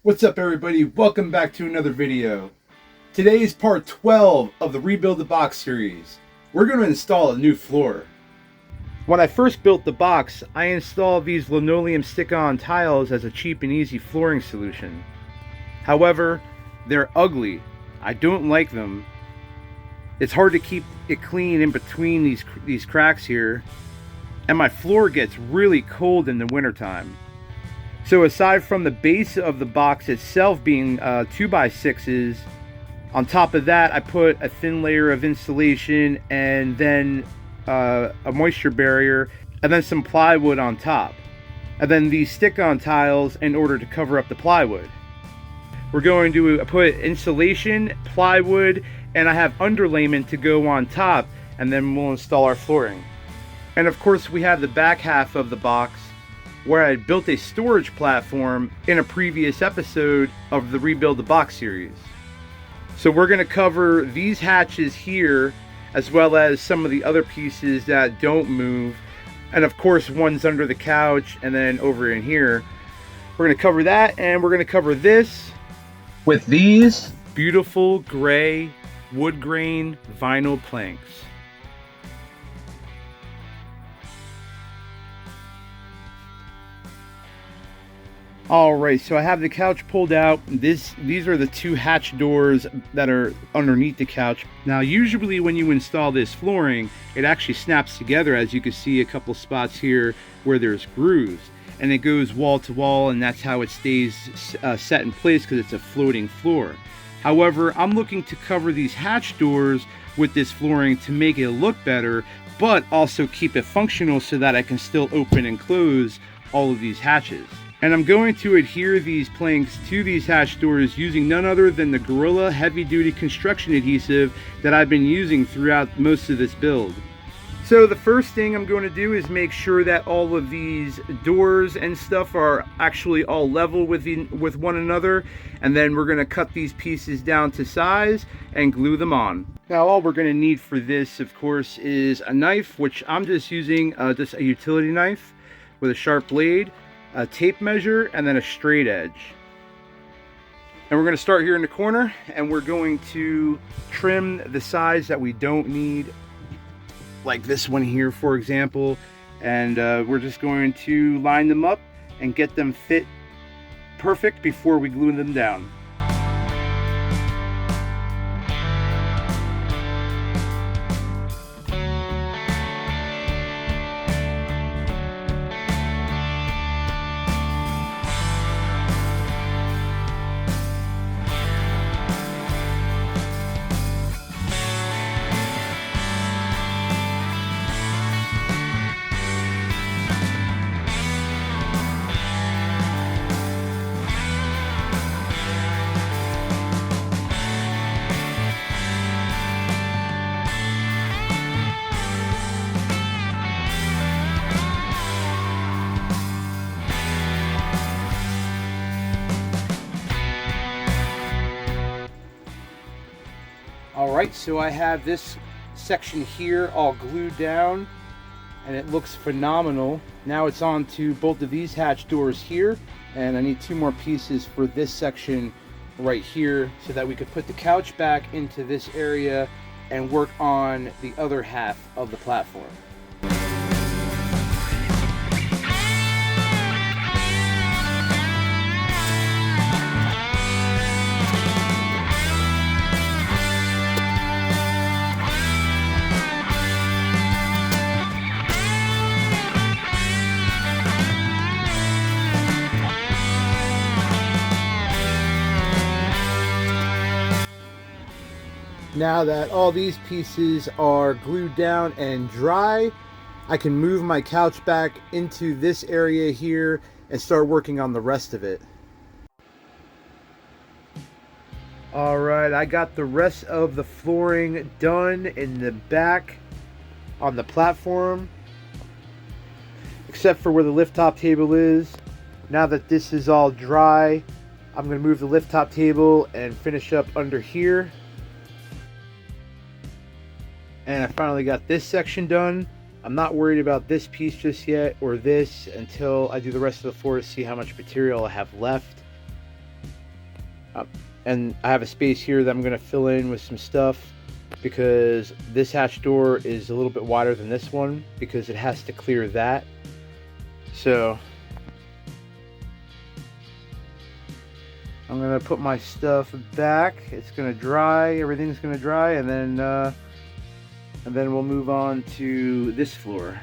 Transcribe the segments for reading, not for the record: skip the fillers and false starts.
What's up everybody, welcome back to another video. Today is part 12 of the Rebuild the Box series. We're going to install a new floor. When I first built the box, I installed these linoleum stick-on tiles as a cheap and easy flooring solution. However, they're ugly. I don't like them. It's hard to keep it clean in between these cracks here, and my floor gets really cold in the wintertime. So aside from the base of the box itself being 2x6s, on top of that I put a thin layer of insulation and then a moisture barrier and then some plywood on top. And then these stick-on tiles in order to cover up the plywood. We're going to put insulation, plywood, and I have underlayment to go on top, and then we'll install our flooring. And of course we have the back half of the box, where I built a storage platform in a previous episode of the Rebuild the Box series. So we're going to cover these hatches here, as well as some of the other pieces that don't move, and of course one's under the couch and then over in here. We're going to cover that, and we're going to cover this with these beautiful gray wood grain vinyl planks. Alright, so I have the couch pulled out. These are the two hatch doors that are underneath the couch. Now usually when you install this flooring, it actually snaps together, as you can see a couple spots here where there's grooves. And it goes wall to wall, and that's how it stays set in place, because it's a floating floor. However, I'm looking to cover these hatch doors with this flooring to make it look better, but also keep it functional so that I can still open and close all of these hatches. And I'm going to adhere these planks to these hatch doors using none other than the Gorilla heavy duty construction adhesive that I've been using throughout most of this build. So the first thing I'm going to do is make sure that all of these doors and stuff are actually all level with one another, and then we're going to cut these pieces down to size and glue them on. Now all we're going to need for this, of course, is a knife, which I'm just using just a utility knife with a sharp blade, a tape measure, and then a straight edge. And we're going to start here in the corner, and we're going to trim the size that we don't need, like this one here for example, and we're just going to line them up and get them fit perfect before we glue them down. Alright, so I have this section here all glued down, and it looks phenomenal. Now it's on to both of these hatch doors here, and I need two more pieces for this section right here so that we could put the couch back into this area and work on the other half of the platform. Now that all these pieces are glued down and dry, I can move my couch back into this area here and start working on the rest of it. Alright, I got the rest of the flooring done in the back on the platform, except for where the lift top table is. Now that this is all dry, I'm going to move the lift top table and finish up under here. And I finally got this section done. I'm not worried about this piece just yet, or this, until I do the rest of the floor to see how much material I have left. And I have a space here that I'm going to fill in with some stuff, because this hatch door is a little bit wider than this one because it has to clear that. So I'm going to put my stuff back. It's going to dry. Everything's going to dry, and then we'll move on to this floor.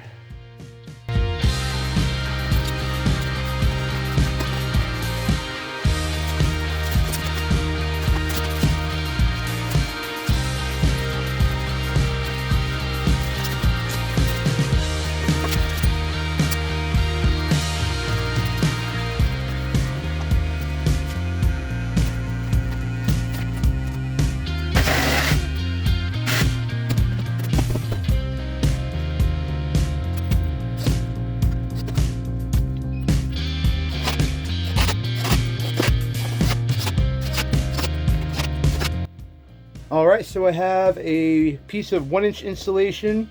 Alright, so I have a piece of 1-inch insulation,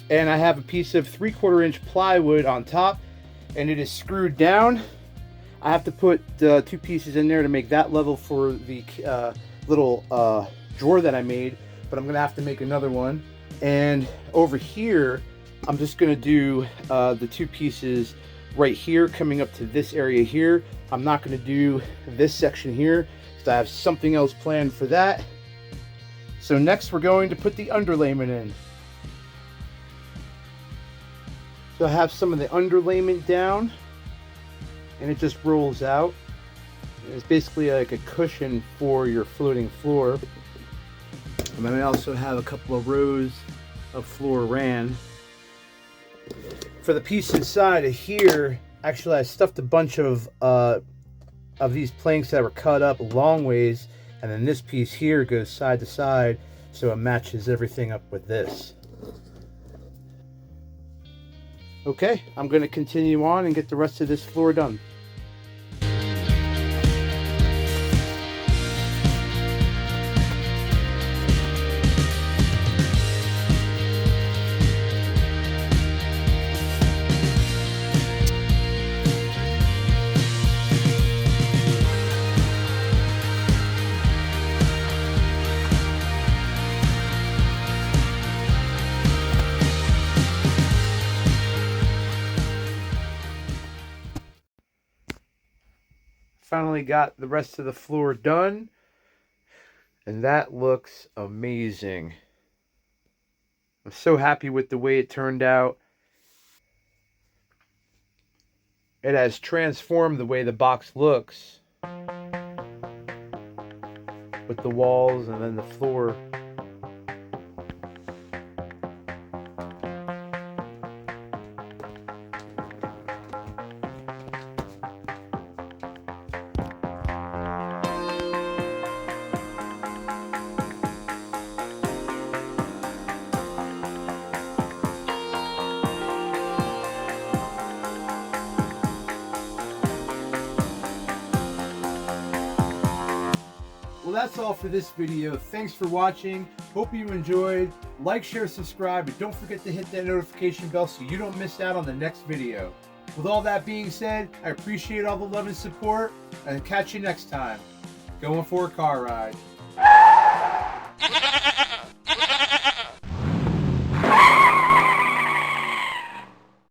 and I have a piece of 3/4 inch plywood on top, and it is screwed down. I have to put 2 pieces in there to make that level for the little drawer that I made, but I'm going to have to make another one. And over here, I'm just going to do the 2 pieces right here coming up to this area here. I'm not going to do this section here because I have something else planned for that. So next we're going to put the underlayment in. So I have some of the underlayment down, and it just rolls out. It's basically like a cushion for your floating floor. And then I also have a couple of rows of floor ran. For the piece inside of here, actually I stuffed a bunch of these planks that were cut up long ways, and then this piece here goes side to side, so it matches everything up with this. Okay, I'm going to continue on and get the rest of this floor done. Finally got the rest of the floor done, and that looks amazing. I'm so happy with the way it turned out. It has transformed the way the box looks with the walls and then the floor. Well, that's all for this video. Thanks for watching. Hope you enjoyed. Like, share, subscribe, and don't forget to hit that notification bell so you don't miss out on the next video. With all that being said, I appreciate all the love and support, and catch you next time. Going for a car ride.